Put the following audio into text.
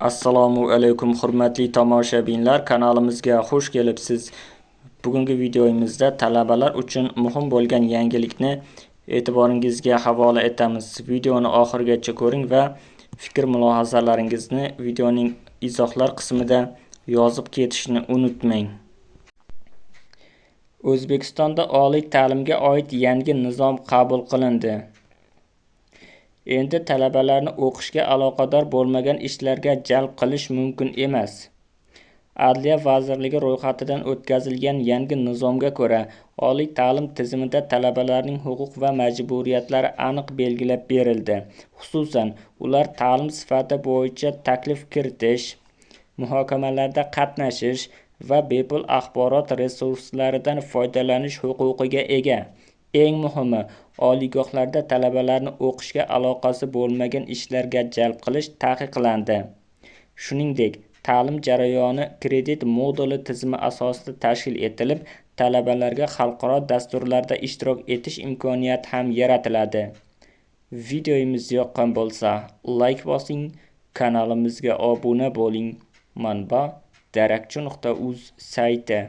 Assalomu alaykum hurmatli tomoshabinlar, kanalimizga xush kelibsiz. Bugungi videomizda talabalar uchun muhim bo'lgan yangilikni e'tiboringizga havola etamiz. Videoni oxirigacha ko'ring va fikr-mulohazalaringizni videoning izohlar qismida yozib ketishni unutmang. O'zbekistonda oliy ta'limga oid yangi nizom qabul qilindi. Endi talabalarni o'qishga aloqador bo'lmagan ishlarga jalb qilish mumkin emas. Adliya vazirligi ro'yxatidan o'tkazilgan yangi nizomga ko'ra, oliy ta'lim tizimida talabalarning huquq va majburiyatlari aniq belgilab berildi. Xususan, ular ta'lim sifati bo'yicha taklif kiritish, muhokamalarda qatnashish va bepul axborot resurslaridan foydalanish huquqiga ega. Eng muhimi, oliygohlarda talabalarni o'qishga aloqasi bo'lmagan ishlarga jalb qilish taqiqlandi. Shuningdek, ta'lim jarayoni kredit moduli tizimi asosida tashkil etilib, talabalarga xalqaro dasturlarda ishtirok etish imkoniyati ham yaratiladi. Videomiz yoqqan bo'lsa, like bosing, kanalimizga obuna bo'ling. Manba: darakchi.uz sayti.